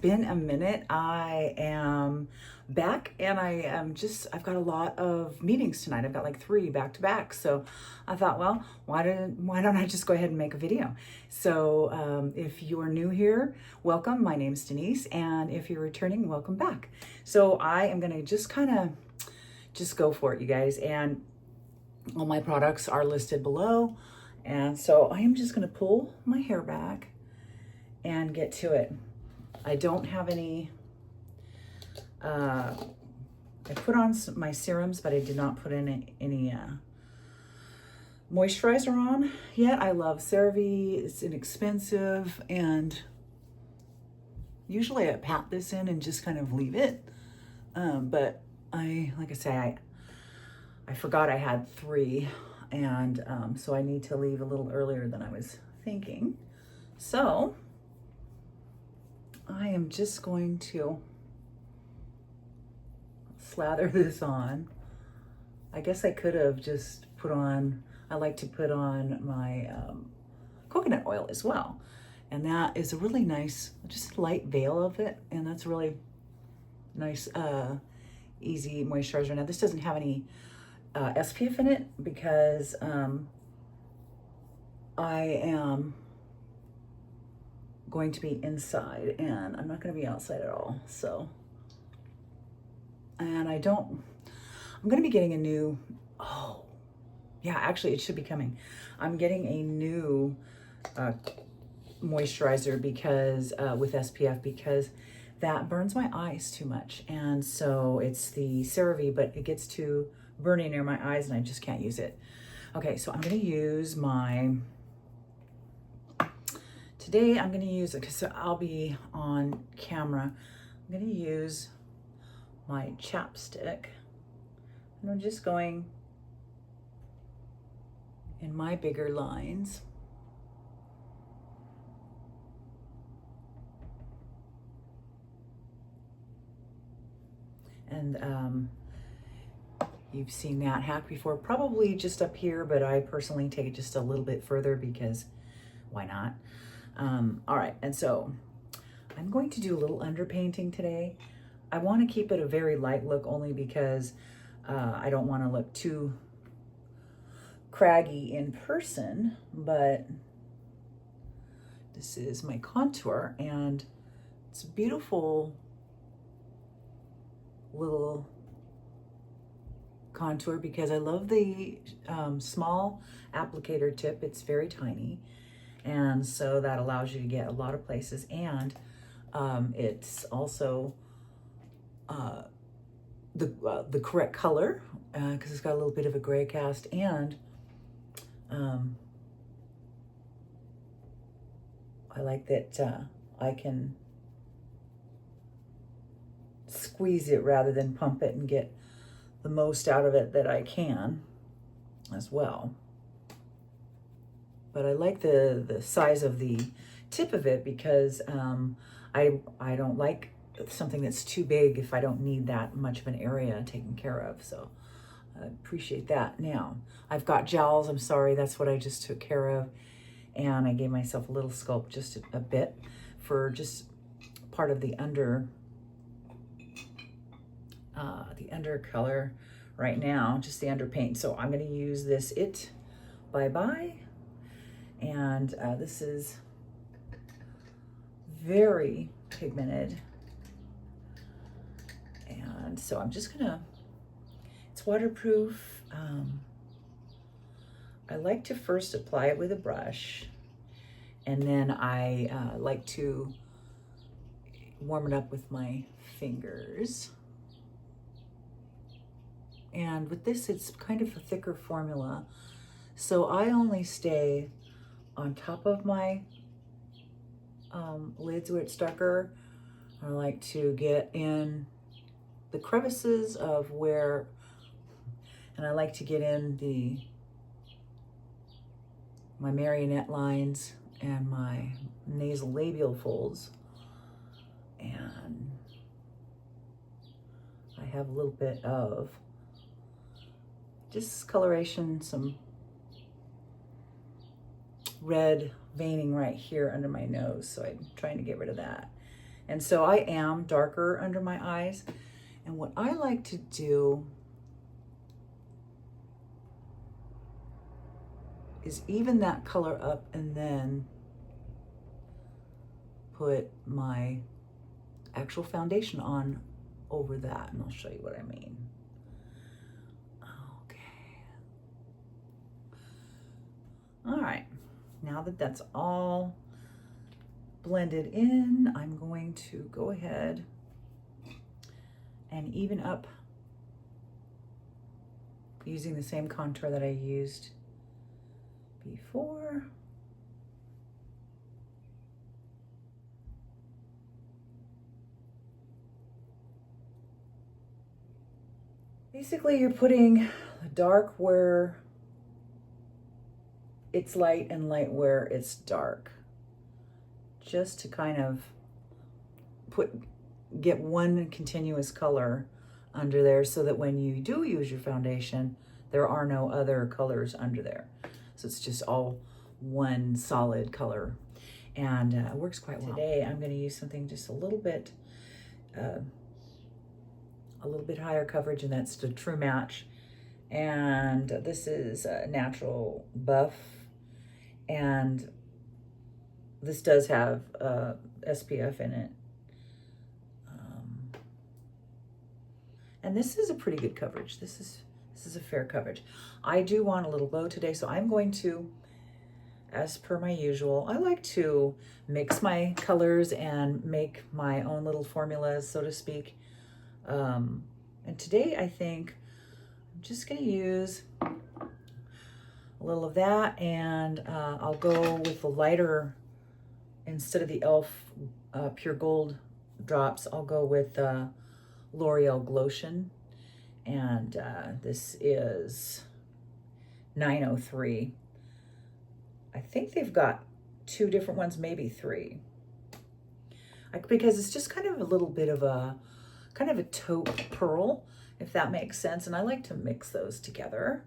been a minute. I am back and I've got a lot of meetings tonight. I've got like 3 back to back. So I thought, well, why don't I just go ahead and make a video? So if you're new here, welcome. My name's Denise. And if you're returning, welcome back. So I am going to just go for it, you guys. And all my products are listed below. And so I am just going to pull my hair back and get to it. I don't have any, I put on my serums, but I did not put in any moisturizer on yet. I love CeraVe, it's inexpensive, and usually I pat this in and just kind of leave it. But like I say, I forgot I had 3, and so I need to leave a little earlier than I was thinking. So I am just going to slather this on. I guess I could have just put on, I like to put on my coconut oil as well. And that is a really nice, just a light veil of it. And that's really nice, easy moisturizer. Now this doesn't have any SPF in it because I am going to be inside and I'm not going to be outside at all. So, and I'm going to be getting a new, oh yeah, actually it should be coming. I'm getting a new moisturizer because with SPF, because that burns my eyes too much. And so it's the CeraVe, but it gets too burning near my eyes and I just can't use it. Okay, so I'm going to use today I'm going to use it because I'll be on camera. I'm going to use my chapstick, and I'm just going in my bigger lines. And you've seen that hack before, probably just up here, but I personally take it just a little bit further because why not? All right, and so I'm going to do a little underpainting today. I want to keep it a very light look only because I don't want to look too craggy in person, but this is my contour and it's a beautiful little contour because I love the small applicator tip. It's very tiny. And so that allows you to get a lot of places, and it's also the correct color because it's got a little bit of a gray cast, and I like that I can squeeze it rather than pump it and get the most out of it that I can as well. But I like the size of the tip of it because I don't like something that's too big if I don't need that much of an area taken care of. So I appreciate that. Now, I've got gels. I'm sorry, that's what I just took care of. And I gave myself a little sculpt, just a bit, for just part of the under color right now, just the underpaint. So I'm going to use this Bye Bye. And this is very pigmented. And so I'm just gonna, it's waterproof. I like to first apply it with a brush, and then I like to warm it up with my fingers. And with this, it's kind of a thicker formula. So I only stay on top of my lids where it's darker. I like to get in the crevices of where, and I like to get in my marionette lines and my nasal labial folds. And I have a little bit of just coloration, some red veining right here under my nose, so I'm trying to get rid of that. And so I am darker under my eyes. And what I like to do is even that color up and then put my actual foundation on over that. And I'll show you what I mean. Okay. All right. Now that that's all blended in, I'm going to go ahead and even up using the same contour that I used before. Basically, you're putting dark where it's light and light where it's dark, just to kind of get one continuous color under there so that when you do use your foundation, there are no other colors under there. So it's just all one solid color, and it works quite well. Today I'm going to use something just a little bit higher coverage, and that's the True Match. And this is a natural buff, and this does have SPF in it. And this is a pretty good coverage. This is a fair coverage. I do want a little glow today, so I'm going to, as per my usual, I like to mix my colors and make my own little formulas, so to speak. And today I think I'm just gonna use a little of that, and I'll go with the lighter, instead of the e.l.f. Pure Gold drops, I'll go with L'Oreal Glotion, and this is 903. I think they've got 2 different ones, maybe 3. Because it's just kind of a little bit of a taupe pearl, if that makes sense, and I like to mix those together.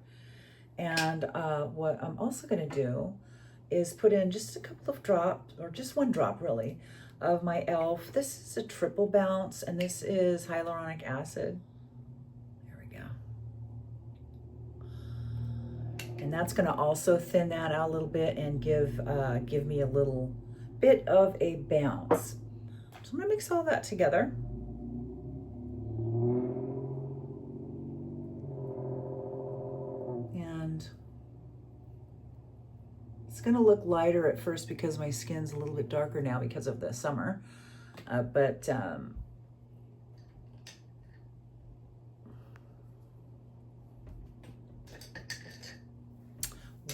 And what I'm also going to do is put in just a couple of drops, or just 1 drop really, of my e.l.f. This is a triple bounce, and this is hyaluronic acid. There we go. And that's going to also thin that out a little bit and give me a little bit of a bounce. So I'm going to mix all that together. And it's going to look lighter at first because my skin's a little bit darker now because of the summer. But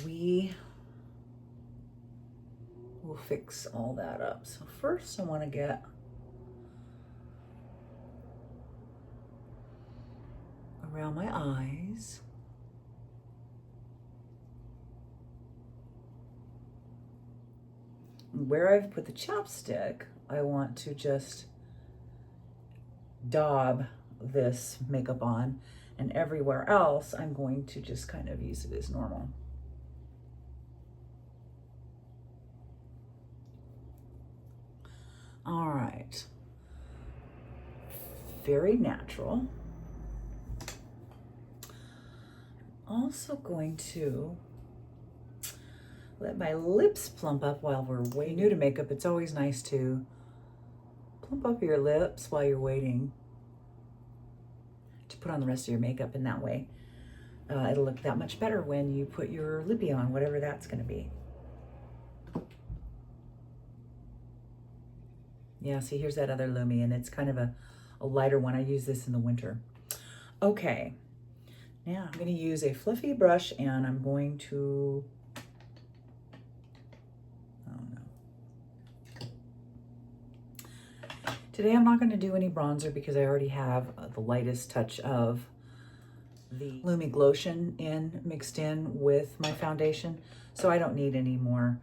we will fix all that up. So first I want to get around my eyes. Where I've put the chapstick, I want to just daub this makeup on, and everywhere else I'm going to just kind of use it as normal. All right, very natural. I'm also going to let my lips plump up while we're waiting. New to makeup, it's always nice to plump up your lips while you're waiting to put on the rest of your makeup, and that way it'll look that much better when you put your lippy on, whatever that's gonna be. Yeah, see, here's that other Lumi, and it's kind of a lighter one. I use this in the winter. Okay, now I'm gonna use a fluffy brush, and I'm going to, today I'm not going to do any bronzer because I already have the lightest touch of the Lumi Glotion mixed in with my foundation, so I don't need any more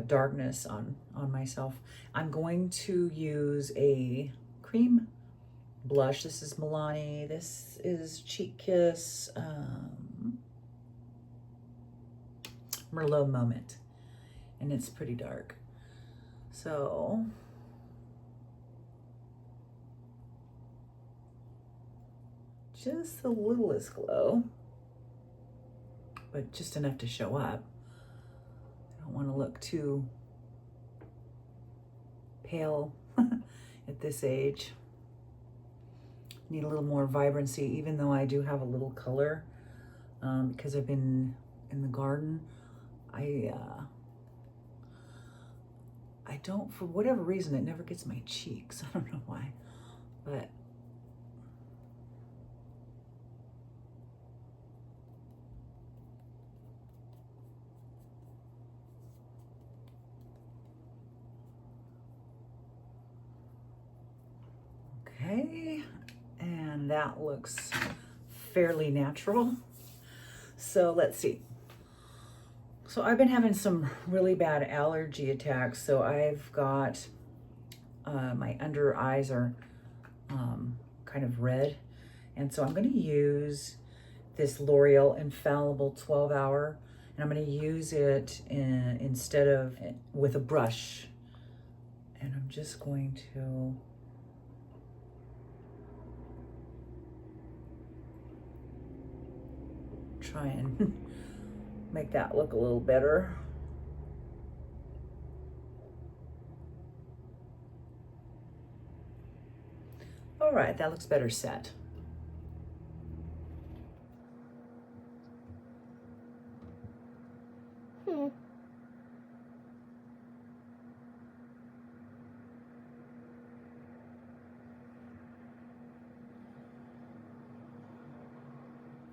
darkness on myself. I'm going to use a cream blush. This is Milani. This is Cheek Kiss Merlot Moment, and it's pretty dark. So just the littlest glow, but just enough to show up. I don't want to look too pale at this age. Need a little more vibrancy, even though I do have a little color because I've been in the garden. I don't, for whatever reason, it never gets my cheeks. I don't know why, but okay, and that looks fairly natural. So let's see. So I've been having some really bad allergy attacks. So I've got, my under eyes are kind of red. And so I'm gonna use this L'Oreal Infallible 12 Hour, and I'm gonna use it instead of with a brush. And I'm just going to try and make that look a little better. All right, that looks better set.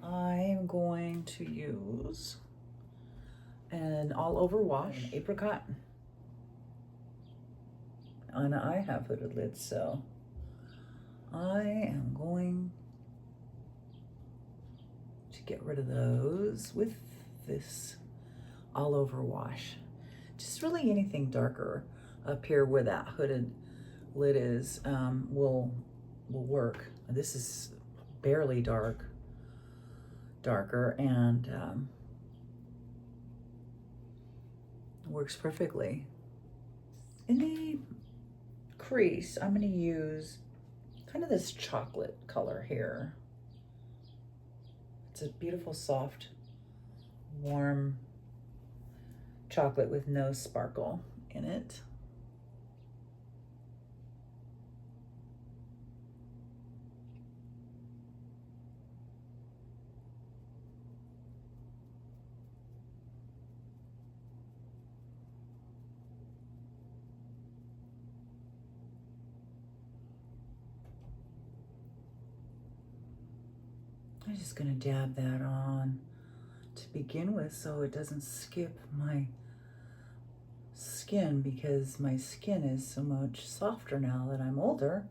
I'm going to use an all-over wash, apricot. And I have hooded lids, so I am going to get rid of those with this all-over wash. Just really anything darker up here where that hooded lid is will work. This is barely darker, and works perfectly. In the crease, I'm gonna use kind of this chocolate color here. It's a beautiful, soft, warm chocolate with no sparkle in it. I'm just gonna dab that on to begin with so it doesn't skip my skin, because my skin is so much softer now that I'm older.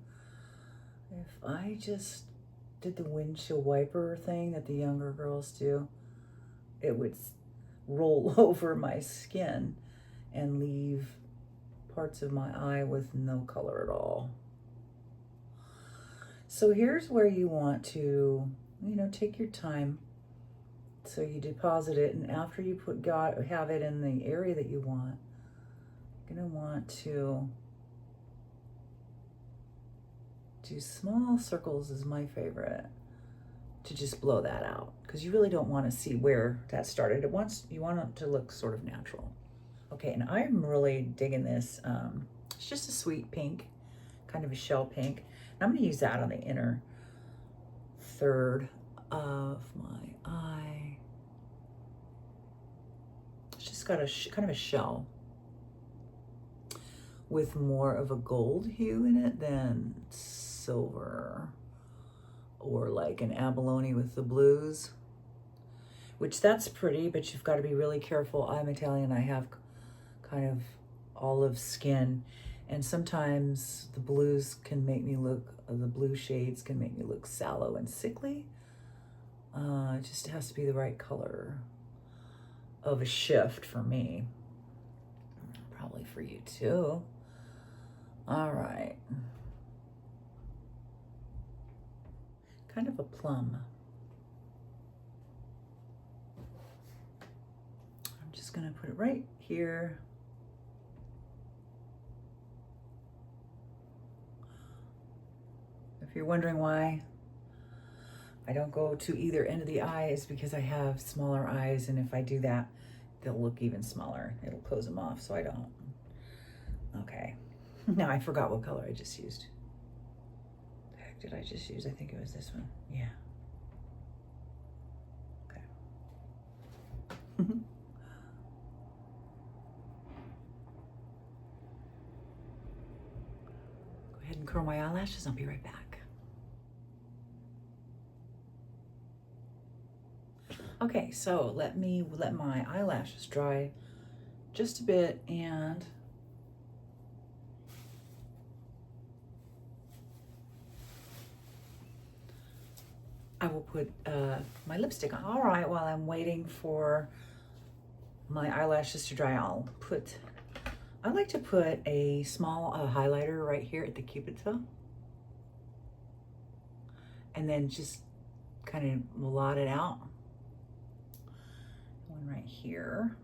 If I just did the windshield wiper thing that the younger girls do, it would roll over my skin and leave parts of my eye with no color at all. So here's where you want to, take your time. So you deposit it, and after you have it in the area that you want, you're gonna want to do small circles is my favorite, to just blow that out, because you really don't want to see where that started. You want it to look sort of natural. Okay, and I'm really digging this. It's just a sweet pink, kind of a shell pink. And I'm gonna use that on the inner third of my eye. It's just got a kind of a shell with more of a gold hue in it than silver, or like an abalone with the blues, which that's pretty, but you've got to be really careful. I'm Italian, I have kind of olive skin, and sometimes the blues can make me look, the blue shades can make me look sallow and sickly. It just has to be the right color of a shift for me. Probably for you too. All right. Kind of a plum. I'm just gonna put it right here. If you're wondering why I don't go to either end of the eyes because I have smaller eyes, and if I do that, they'll look even smaller. It'll close them off, so I don't. Okay. Now I forgot what color I just used. The heck did I just use? I think it was this one. Yeah. Okay. Go ahead and curl my eyelashes. I'll be right back. Okay, so let my eyelashes dry just a bit, and I will put my lipstick on. All right, while I'm waiting for my eyelashes to dry, I like to put a small highlighter right here at the cupid toe, and then just kind of blot it out. One right here.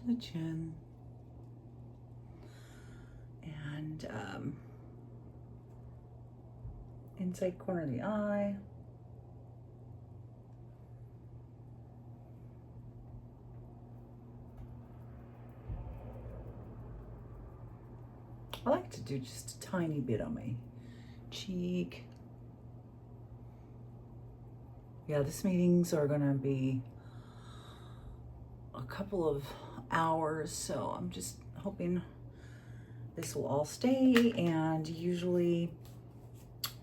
The chin. And inside corner of the eye. I like to do just a tiny bit on my cheek. Yeah, these meetings are gonna be a couple of hours, so I'm just hoping this will all stay, and usually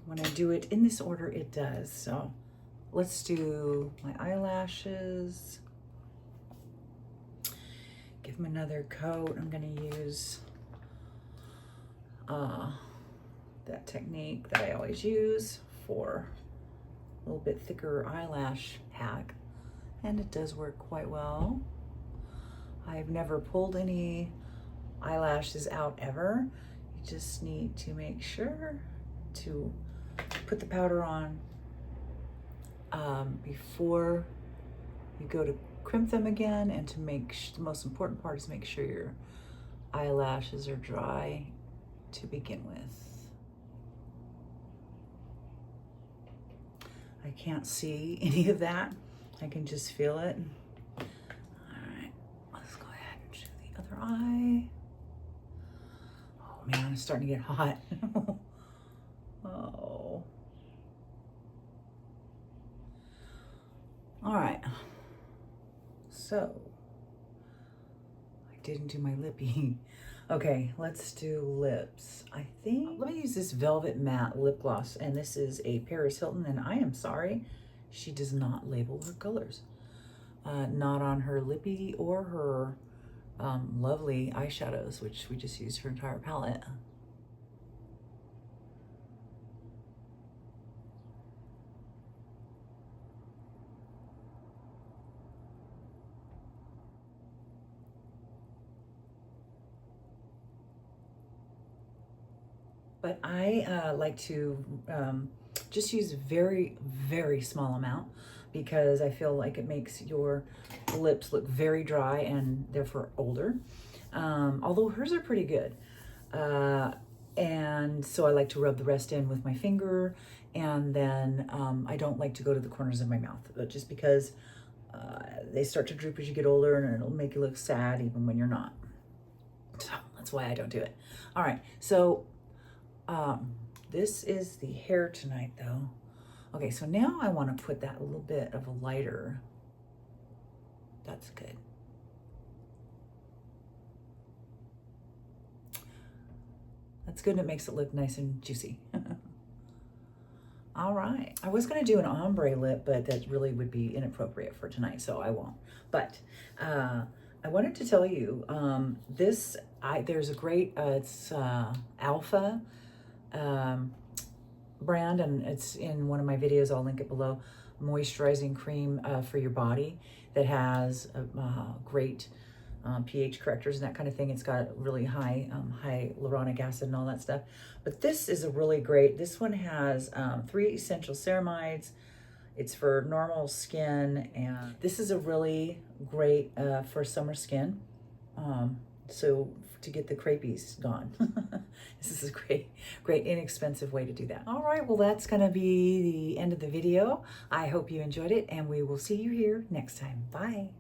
when I do it in this order, it does. So let's do my eyelashes. Give them another coat. I'm gonna use that technique that I always use for a little bit thicker eyelash hack, and it does work quite well. I've never pulled any eyelashes out ever. You just need to make sure to put the powder on before you go to crimp them again, and to the most important part is make sure your eyelashes are dry to begin with. I can't see any of that. I can just feel it. All right, let's go ahead and do the other eye. Oh man, it's starting to get hot. Oh. All right. So, I didn't do my lippy. Okay, let's do lips. I think, let me use this Velvet Matte lip gloss, and this is a Paris Hilton, and I am sorry, she does not label her colors. Not on her lippy or her lovely eyeshadows, which we just used her entire palette. But I like to just use a very, very small amount, because I feel like it makes your lips look very dry and therefore older. Although hers are pretty good. And so I like to rub the rest in with my finger, and then I don't like to go to the corners of my mouth, just because they start to droop as you get older, and it'll make you look sad even when you're not. So that's why I don't do it. All right, so this is the hair tonight though. Okay, so now I want to put that little bit of a lighter. That's good. That's good, and it makes it look nice and juicy. All right, I was gonna do an ombre lip, but that really would be inappropriate for tonight, so I won't. But I wanted to tell you, there's a great, it's Alpha brand, and it's in one of my videos. I'll link it below. Moisturizing cream for your body that has great pH correctors and that kind of thing. It's got really high hyaluronic acid and all that stuff. But this is a really great, this one has 3 essential ceramides. It's for normal skin, and this is a really great for summer skin. So to get the crepies gone. This is a great inexpensive way to do that. All right, well, that's gonna be the end of the video. I hope you enjoyed it, and we will see you here next time. Bye.